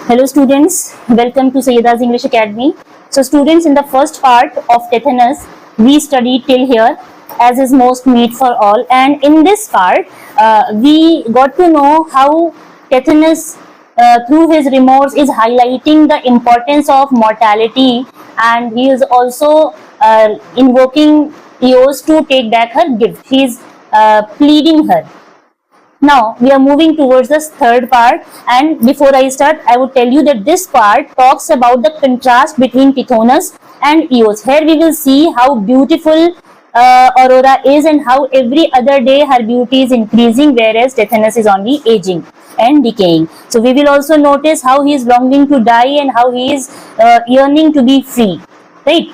Hello students, welcome to Sayyida's English Academy. So students, in the first part of Tethanus, we studied till here as is most meet for all, and in this part we got to know how Tethanus through his remorse is highlighting the importance of mortality, and he is also invoking Eos to take back her gift. He is pleading her. Now we are moving towards the third part, and before I start, I would tell you that this part talks about the contrast between Tithonus and Eos. Here we will see how beautiful Aurora is and how every other day her beauty is increasing, whereas Tithonus is only aging and decaying. So we will also notice how he is longing to die and how he is yearning to be free, right?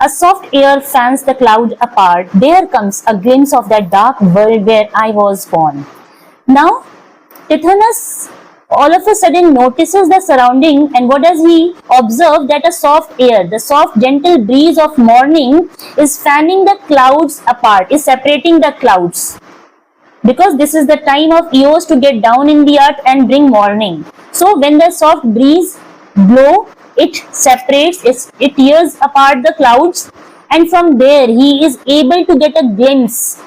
A soft air fans the cloud apart. There comes a glimpse of that dark world where I was born. Now, Tithonus all of a sudden notices the surrounding, and what does he observe? That a soft air, the soft gentle breeze of morning is fanning the clouds apart, is separating the clouds. Because this is the time of Eos to get down in the earth and bring morning. So when the soft breeze blow, it separates, it tears apart the clouds, and from there he is able to get a glimpse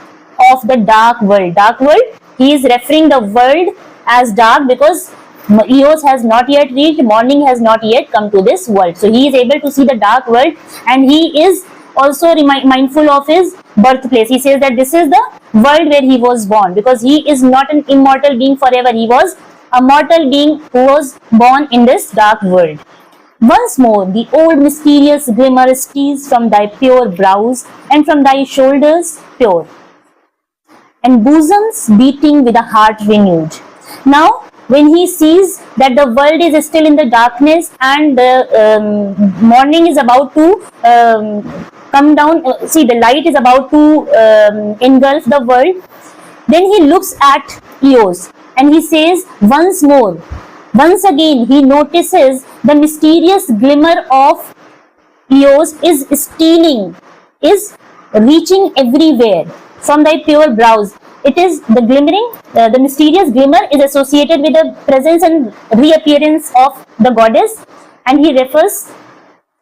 of the dark world. Dark world, he is referring the world as dark because Eos has not yet reached, morning has not yet come to this world. So he is able to see the dark world, and he is also mindful of his birthplace. He says that this is the world where he was born, because he is not an immortal being forever. He was a mortal being who was born in this dark world. Once more the old mysterious glimmer steals from thy pure brows, and from thy shoulders pure, and bosoms beating with a heart renewed. Now when he sees that the world is still in the darkness and the morning is about to come down, see the light is about to engulf the world, then he looks at Eos and he says once more. Once again, he notices the mysterious glimmer of Eos is stealing, is reaching everywhere from thy pure brows. It is the glimmering, the mysterious glimmer is associated with the presence and reappearance of the goddess, and he refers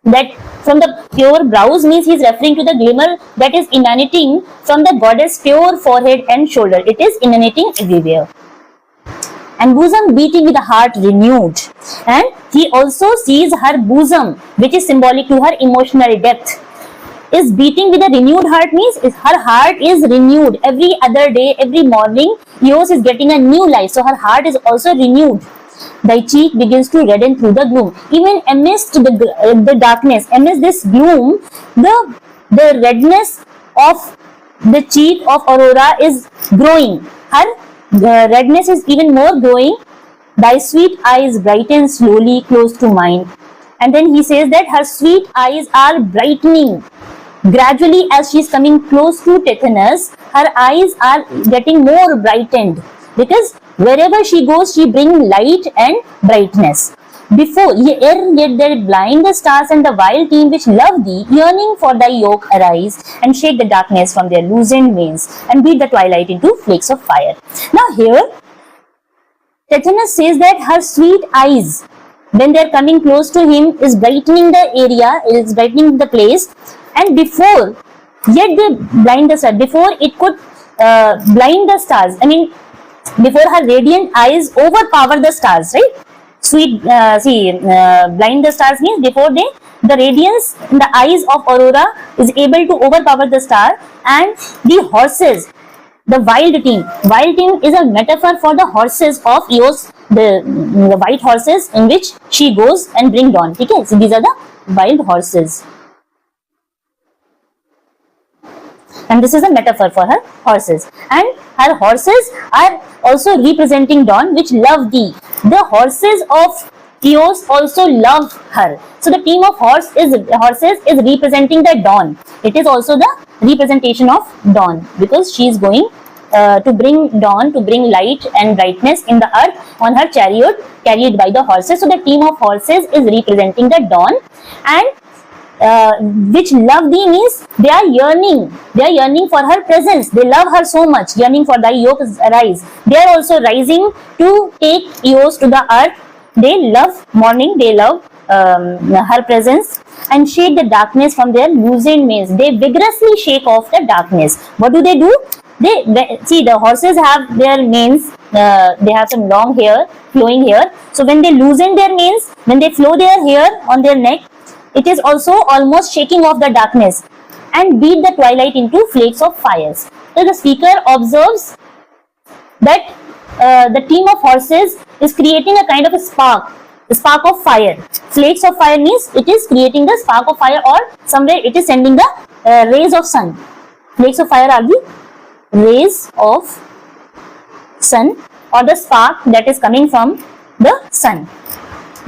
that from the pure brows means he is referring to the glimmer that is emanating from the goddess' pure forehead and shoulder. It is emanating everywhere. And bosom beating with a heart renewed, and he also sees her bosom, which is symbolic to her emotional depth, is beating with a renewed heart, means her heart is renewed every other day. Every morning Eos is getting a new life, so her heart is also renewed. Thy cheek begins to redden through the gloom, even amidst the darkness, amidst this gloom, the redness of the cheek of Aurora is growing. Her redness is even more growing. Thy sweet eyes brighten slowly close to mine. And then he says that her sweet eyes are brightening gradually as she is coming close to Tithonus. Her eyes are getting more brightened, because wherever she goes she brings light and brightness. Before yet they blind the stars, and the wild team which love thee, yearning for thy yoke, arise and shake the darkness from their loosened veins, and beat the twilight into flakes of fire. Now here Tithonus says that her sweet eyes, when they are coming close to him, is brightening the area, is brightening the place, and before yet they blind the stars, before it could blind the stars, I mean before her radiant eyes overpower the stars, right? Blind the stars means before the radiance in the eyes of Aurora is able to overpower the star, and the horses, the wild team is a metaphor for the horses of Eos, the white horses in which she goes and bring dawn. Okay, so these are the wild horses, and this is a metaphor for her horses, and her horses are also representing dawn, which love thee. The horses of Eos also love her. So the team of horses is representing the dawn. It is also the representation of dawn, because she is going to bring dawn, to bring light and brightness in the earth on her chariot carried by the horses. So the team of horses is representing the dawn, and which love thee means they are yearning for her presence. They love her so much, yearning for thy yoke arise. They are also rising to take Eos to the earth They love morning, they love her presence, and shake the darkness from their loosened manes. They vigorously shake off the darkness. What do? They see, the horses have their manes, they have some long hair, flowing hair. So when they loosen their manes, when they flow their hair on their neck, it is also almost shaking off the darkness and beat the twilight into flakes of fires. So the speaker observes that the team of horses is creating a kind of a spark of fire. Flakes of fire means it is creating the spark of fire, or somewhere it is sending the rays of sun. Flakes of fire are the rays of sun, or the spark that is coming from the sun.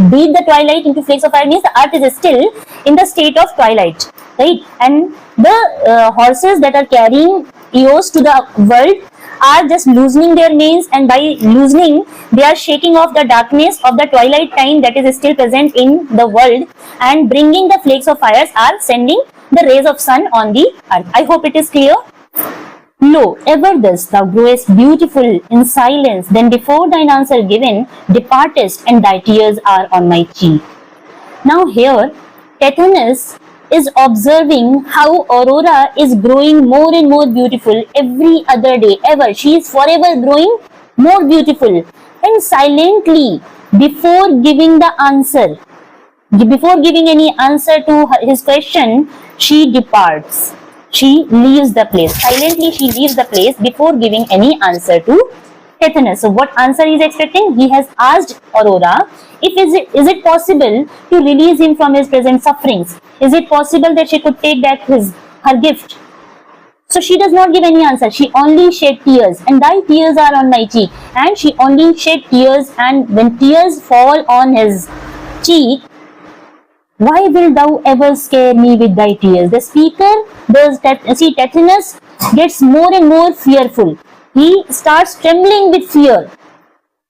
Beat the twilight into flakes of fire means the earth is still in the state of twilight, right? And the horses that are carrying Eos to the world are just loosening their manes, and by loosening they are shaking off the darkness of the twilight time that is still present in the world, and bringing the flakes of fires are sending the rays of sun on the earth. I hope it is clear. Lo, ever thus thou growest beautiful in silence, then before thine answer given, departest, and thy tears are on my cheek. Now here, Tithonus is observing how Aurora is growing more and more beautiful every other day, ever. She is forever growing more beautiful. And silently, before giving the answer, before giving any answer to his question, she departs. She leaves the place. Silently she leaves the place before giving any answer to Tithonus. So what answer he is expecting? He has asked Aurora, is it possible to release him from his present sufferings? Is it possible that she could take back her gift? So she does not give any answer. She only shed tears, and thy tears are on my cheek. And she only shed tears, and when tears fall on his cheek, why wilt thou ever scare me with thy tears? The speaker does that. See, Tithonus gets more and more fearful. He starts trembling with fear.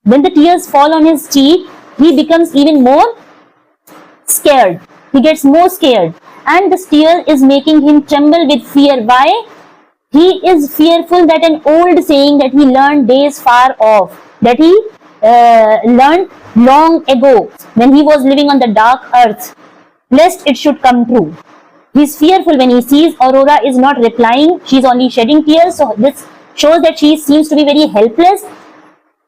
When the tears fall on his cheek, he becomes even more scared. He gets more scared, and the tear is making him tremble with fear. Why? He is fearful that an old saying that he learned days far off, that he learned long ago when he was living on the dark earth, lest it should come true. He is fearful when he sees Aurora is not replying, she is only shedding tears. So this shows that she seems to be very helpless,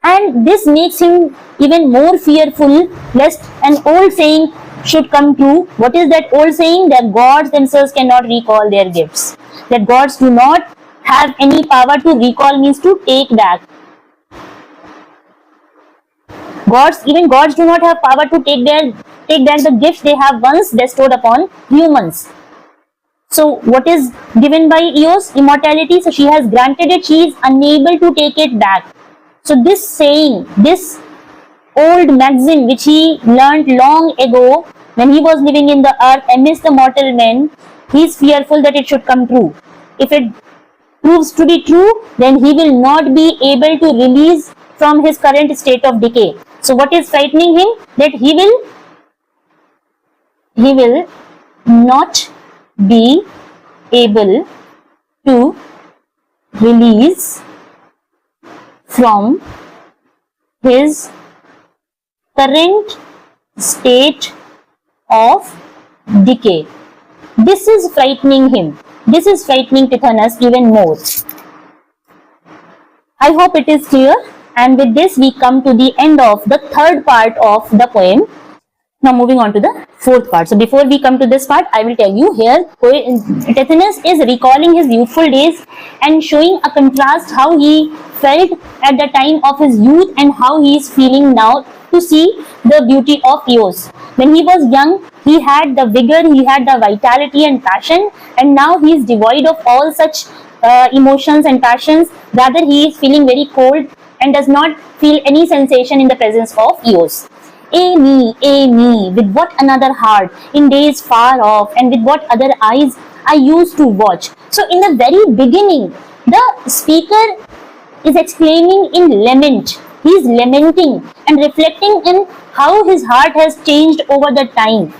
and this makes him even more fearful lest an old saying should come true. What is that old saying? That gods themselves cannot recall their gifts. That gods do not have any power to recall, means to take back. Even gods do not have power to take back the gifts they have once bestowed upon humans. So what is given by Eos? Immortality. So she has granted it, she is unable to take it back. So this saying, this old maxim which he learnt long ago when he was living in the earth amidst the mortal men, he is fearful that it should come true. If it proves to be true, then he will not be able to release from his current state of decay. So what is frightening him? That he will not be able to release from his current state of decay. This is frightening him. This is frightening Tithonus even more. I hope it is clear. And with this we come to the end of the third part of the poem. Now moving on to the fourth part. So before we come to this part, I will tell you here, Tithonus is recalling his youthful days and showing a contrast how he felt at the time of his youth and how he is feeling now to see the beauty of Eos. When he was young, he had the vigor, he had the vitality and passion, and now he is devoid of all such emotions and passions. Rather, he is feeling very cold and does not feel any sensation in the presence of Eos. Me, with what another heart in days far off, and with what other eyes I used to watch. So in the very beginning, the speaker is exclaiming in lament. He is lamenting and reflecting in how his heart has changed over the time.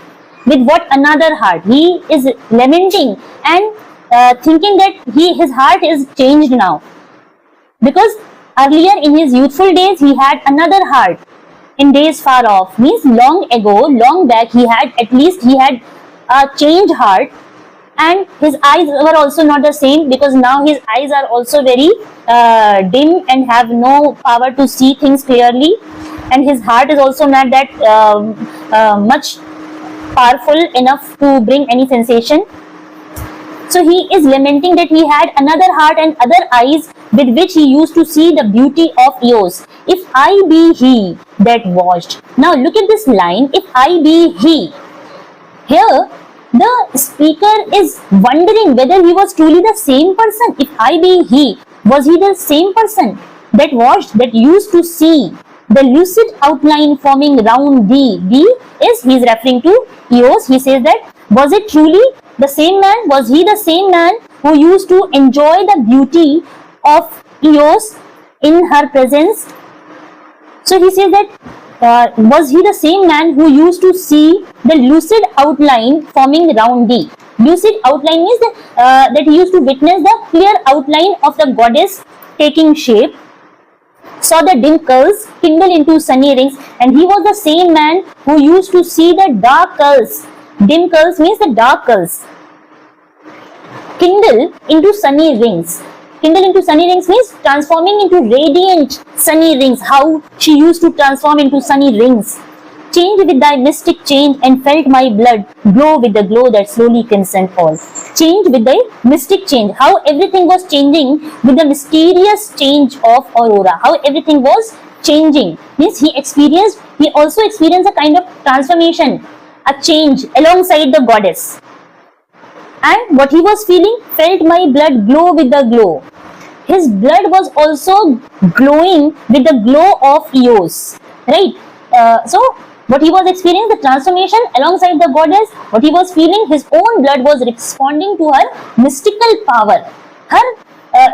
With what another heart. He is lamenting and thinking that his heart is changed now. Because earlier in his youthful days, he had another heart. in days far off means long ago, long back, he had a changed heart, and his eyes were also not the same, because now his eyes are also very dim and have no power to see things clearly, and his heart is also not that much powerful enough to bring any sensation. So he is lamenting that he had another heart and other eyes with which he used to see the beauty of Eos. If I be he that watched. Now look at this line, if I be he. Here the speaker is wondering whether he was truly the same person. If I be he, was he the same person that watched, that used to see the lucid outline forming round thee? Thee is, he is referring to Eos. He says that, was it truly the same man? Was he the same man who used to enjoy the beauty of Eos in her presence? So he says that, was he the same man who used to see the lucid outline forming round thee? Lucid outline means that he used to witness the clear outline of the goddess taking shape, saw the dim curls kindle into sunny rings, and he was the same man who used to see the dark curls. Dim curls means the dark curls kindle into sunny rings. Kindle into sunny rings means transforming into radiant sunny rings. How she used to transform into sunny rings. Changed with thy mystic change, and felt my blood glow with the glow that slowly crimsoned all. Changed with the mystic change. How everything was changing with the mysterious change of Aurora. How everything was changing. Means he also experienced a kind of transformation, a change alongside the goddess. And what he was feeling, felt my blood glow with the glow. His blood was also glowing with the glow of Eos, right? So what he was experiencing, the transformation alongside the goddess, what he was feeling, his own blood was responding to her mystical power.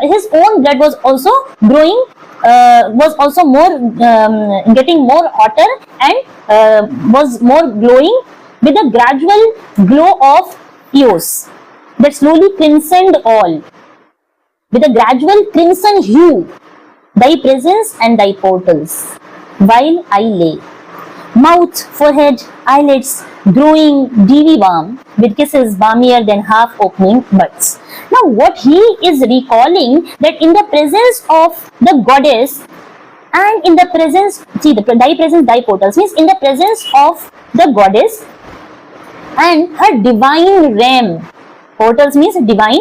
His own blood was also growing, was also more getting more hotter, and was more glowing with a gradual glow of Eos that slowly crimsoned all, with a gradual crimson hue, thy presence and thy portals, while I lay. Mouth, forehead, eyelids growing dewy warm, with kisses balmier than half-opening buds. Now what he is recalling, that in the presence of the goddess, and in the presence, see, thy presence, thy portals, means in the presence of the goddess and her divine realm. Portals means divine.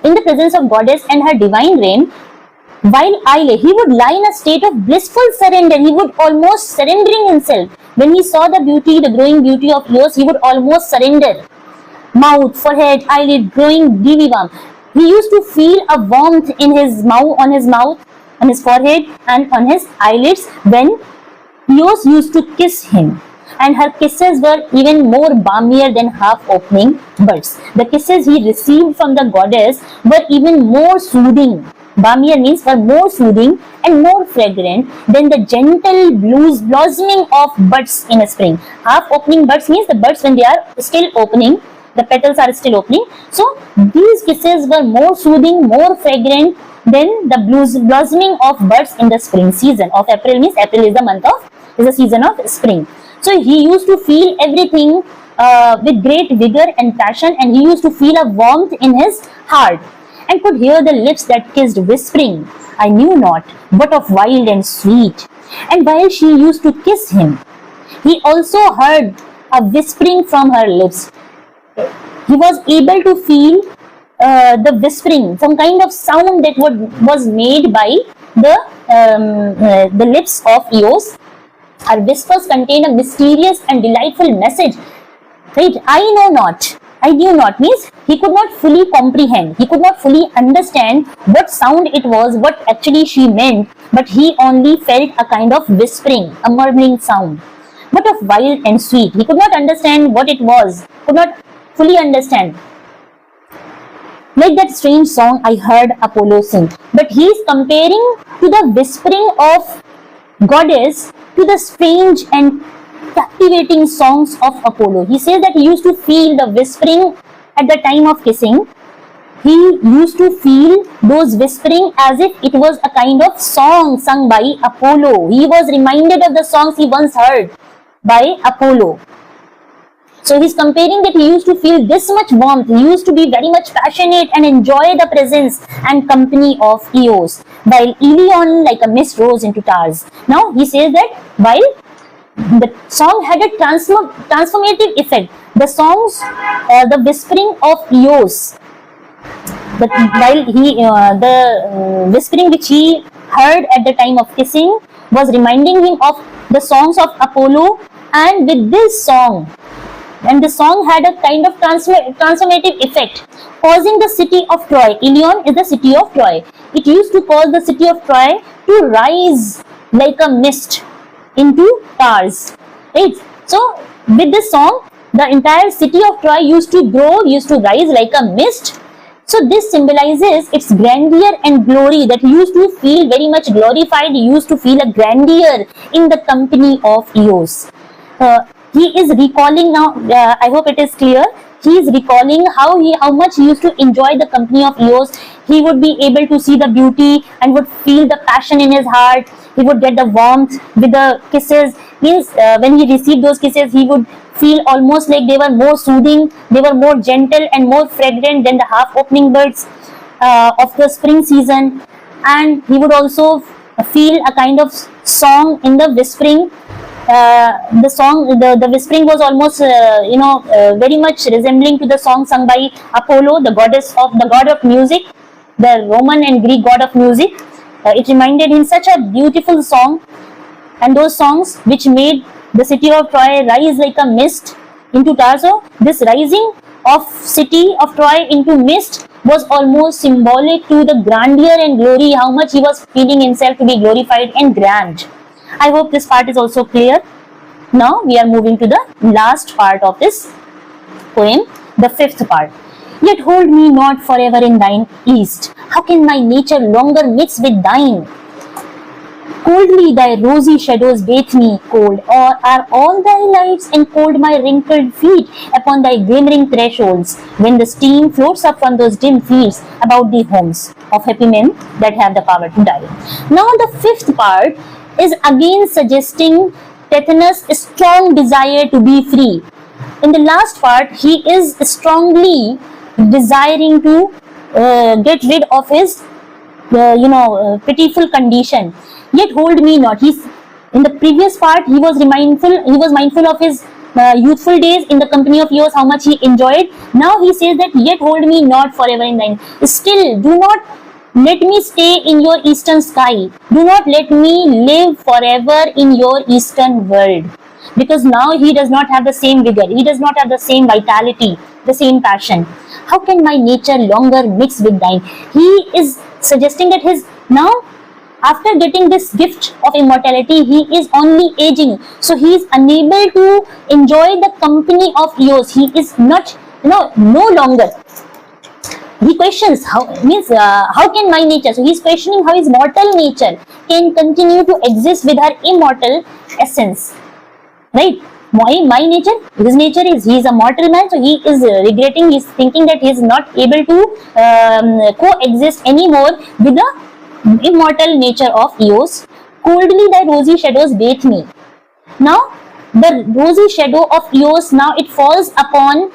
In the presence of goddess and her divine realm, while I lay, he would lie in a state of blissful surrender. He would almost surrendering himself. When he saw the beauty, the growing beauty of Eos, he would almost surrender. Mouth, forehead, eyelid growing dewy warm. He used to feel a warmth in his mouth, on his forehead, and on his eyelids when Eos used to kiss him. And her kisses were even more balmier than half-opening buds. The kisses he received from the goddess were even more soothing. Balmier means were more soothing and more fragrant than the gentle blossoming of buds in a spring. Half-opening buds means the buds when they are still opening, the petals are still opening. So these kisses were more soothing, more fragrant than the blossoming of buds in the spring season of April. Means April is the season of spring. So he used to feel everything with great vigor and passion, and he used to feel a warmth in his heart, and could hear the lips that kissed, whispering, I knew not what of wild and sweet. And while she used to kiss him, he also heard a whispering from her lips. He was able to feel the whispering, some kind of sound that was made by the lips of Eos. Her whispers contain a mysterious and delightful message. Right? I knew not means he could not fully comprehend. He could not fully understand what sound it was, what actually she meant, but he only felt a kind of whispering, a murmuring sound. But of wild and sweet, he could not understand what it was, could not fully understand. Like that strange song I heard Apollo sing. But he is comparing to the whispering of goddess to the strange and captivating songs of Apollo. He says that he used to feel the whispering at the time of kissing, he used to feel those whispering as if it was a kind of song sung by Apollo. He was reminded of the songs he once heard by Apollo. So he's comparing that he used to feel this much warmth, he used to be very much passionate and enjoy the presence and company of Eos, while Ilion like a mist rose into Tars. Now he says that while the song had a transformative effect, the songs, the whispering of Eos, the whispering which he heard at the time of kissing was reminding him of the songs of Apollo, and with this song, and the song had a kind of transformative effect, causing the city of Troy. Ilion is the city of Troy. It used to cause the city of Troy to rise like a mist into Tars. Right? So, with this song, the entire city of Troy used to grow, used to rise like a mist. So, this symbolizes its grandeur and glory, that he used to feel very much glorified, he used to feel a grandeur in the company of Eos. He is recalling now, I hope it is clear, he is recalling how much he used to enjoy the company of Eos. He would be able to see the beauty and would feel the passion in his heart. He would get the warmth with the kisses. Means when he received those kisses, he would feel almost like they were more soothing, they were more gentle and more fragrant than the half-opening buds of the spring season. And he would also feel a kind of song in the whispering. The whispering was almost very much resembling to the song sung by Apollo, the god of music, the Roman and Greek god of music. It reminded him such a beautiful song, and those songs which made the city of Troy rise like a mist into Tarso. This rising of city of Troy into mist was almost symbolic to the grandeur and glory, how much he was feeling himself to be glorified and grand. I hope this part is also clear. Now we are moving to the last part of this poem, the fifth part. Yet hold me not forever in thine east. How can my nature longer mix with thine? Coldly thy rosy shadows bathe me cold, or are all thy lights encold my wrinkled feet upon thy glimmering thresholds, when the steam floats up from those dim fields about the homes of happy men that have the power to die. Now the fifth part is again suggesting Tetanus' strong desire to be free. In the last part, he is strongly desiring to get rid of his pitiful condition. Yet hold me not. In the previous part, he was mindful of his youthful days in the company of Eos, how much he enjoyed. Now he says that yet hold me not forever in thine. Still, do not let me stay in your eastern sky. Do not let me live forever in your eastern world. Because now he does not have the same vigor. He does not have the same vitality, the same passion. How can my nature longer mix with thine? He is suggesting that after getting this gift of immortality, he is only aging. So he is unable to enjoy the company of Eos. He is not, no longer. He questions how can my nature, so he is questioning how his mortal nature can continue to exist with her immortal essence, right? My nature, his nature is, he is a mortal man, so he is regretting, he is thinking that he is not able to coexist anymore with the immortal nature of Eos. Coldly thy rosy shadows bathe me. Now the rosy shadow of Eos, now it falls upon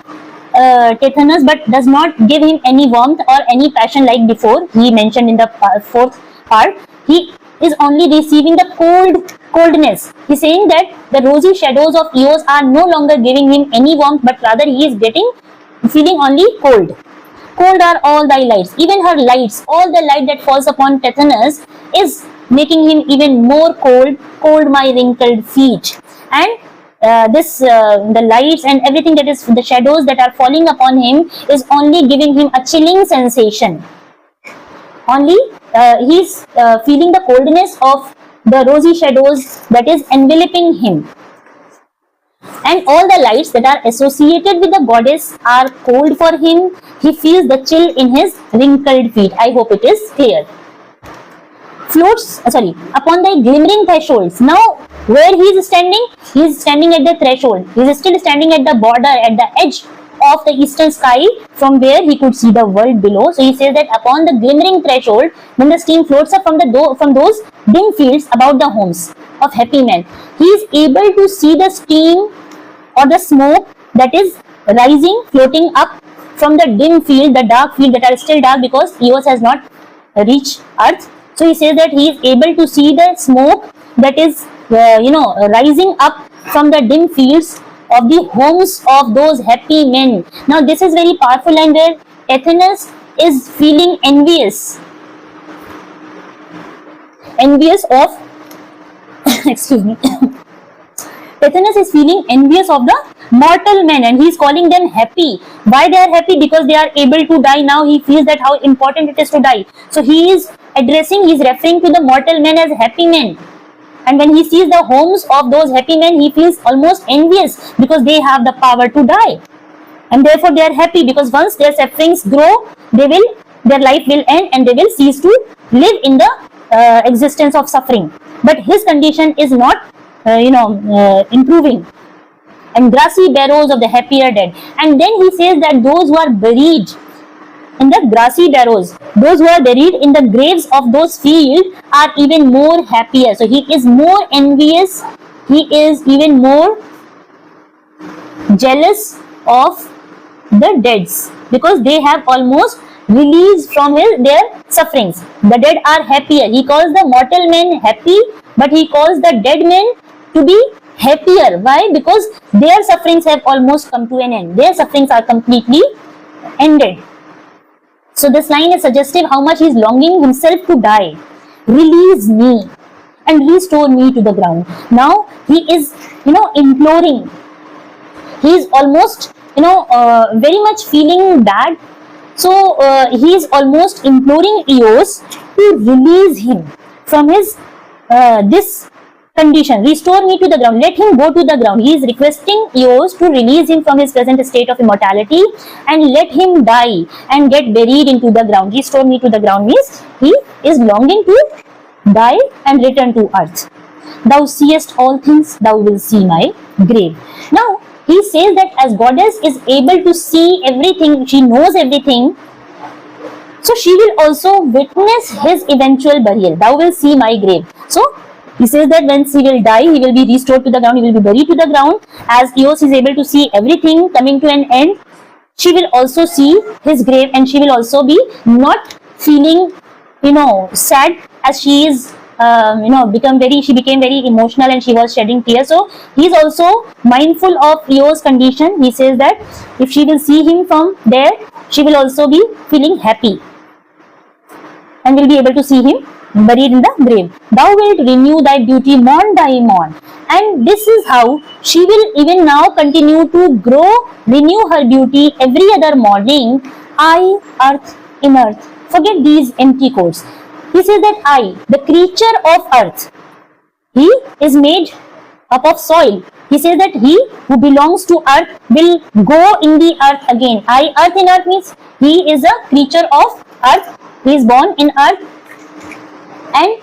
Tetanus, but does not give him any warmth or any passion like before. He mentioned in the fourth part, he is only receiving the coldness. He is saying that the rosy shadows of Eos are no longer giving him any warmth, but rather he is feeling only cold. Cold are all thy lights, even her lights, all the light that falls upon Tetanus is making him even more cold my wrinkled feet. And the lights and everything that is the shadows that are falling upon him is only giving him a chilling sensation. Only he is feeling the coldness of the rosy shadows that is enveloping him. And all the lights that are associated with the goddess are cold for him. He feels the chill in his wrinkled feet. I hope it is clear. Upon thy glimmering thresholds. Now, where he is standing at the threshold. He is still standing at the border, at the edge of the eastern sky from where he could see the world below. So he says that upon the glimmering threshold, when the steam floats up from those dim fields about the homes of happy men, he is able to see the steam or the smoke that is rising, floating up from the dim field, the dark field that are still dark because Eos has not reached Earth. So he says that he is able to see the smoke that is rising up from the dim fields of the homes of those happy men. Now this is very powerful line where Athenaeus is feeling envious of excuse me Athenaeus is feeling envious of the mortal men and he is calling them happy. Why they are happy? Because they are able to die. Now he feels that how important it is to die. So he is referring to the mortal men as happy men. And when he sees the homes of those happy men, he feels almost envious because they have the power to die. And therefore they are happy because once their sufferings grow, their life will end and they will cease to live in the existence of suffering. But his condition is not improving. And grassy barrows of the happier dead. And then he says that those who are buried in the grassy barrows, those who are buried in the graves of those fields are even more happier. So he is more envious, he is even more jealous of the deads because they have almost released from their sufferings. The dead are happier. He calls the mortal men happy, but he calls the dead men to be happier. Why? Because their sufferings have almost come to an end. Their sufferings are completely ended. So this line is suggestive how much he is longing himself to die. Release me and restore me to the ground. Now he is, imploring. He is almost, very much feeling bad. So he is almost imploring Eos to release him from his this condition. Restore me to the ground. Let him go to the ground. He is requesting Eos to release him from his present state of immortality and let him die and get buried into the ground. Restore me to the ground means he is longing to die and return to earth. Thou seest all things, thou wilt see my grave. Now he says that as goddess is able to see everything, she knows everything, so she will also witness his eventual burial. Thou wilt see my grave. So he says that when he will die, he will be restored to the ground, he will be buried to the ground. As Eos is able to see everything coming to an end, she will also see his grave and she will also be not feeling, sad as she is, she became very emotional and she was shedding tears. So he is also mindful of Eos' condition. He says that if she will see him from there, she will also be feeling happy and will be able to see him buried in the grave. Thou wilt renew thy beauty morn by morn. And this is how she will even now continue to grow, renew her beauty every other morning. I, earth, in earth. Forget these empty quotes. He says that I, the creature of earth, he is made up of soil. He says that he who belongs to earth will go in the earth again. I, earth in earth means he is a creature of earth. He is born in earth. And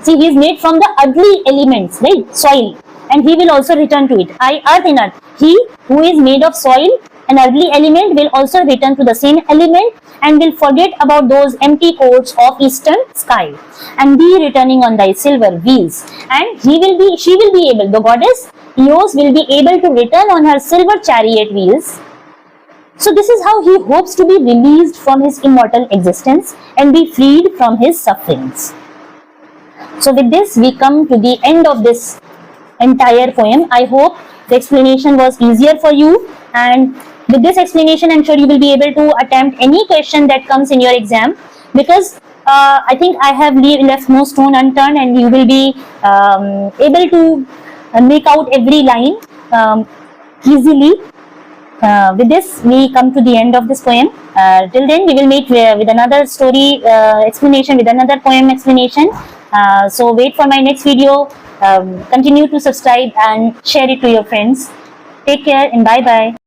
see, he is made from the ugly elements, right? Soil. And he will also return to it. I, earth in earth. He who is made of soil, an ugly element, will also return to the same element and will forget about those empty courts of eastern sky and be returning on thy silver wheels. And she will be able, the goddess Eos will be able to return on her silver chariot wheels. So this is how he hopes to be released from his immortal existence and be freed from his sufferings. So with this, we come to the end of this entire poem. I hope the explanation was easier for you, and with this explanation, I'm sure you will be able to attempt any question that comes in your exam, because I think I have left no stone unturned and you will be able to make out every line easily. With this, we come to the end of this poem. Till then, we will meet with another story explanation, with another poem explanation. So wait for my next video. Continue to subscribe and share it to your friends. Take care and bye-bye.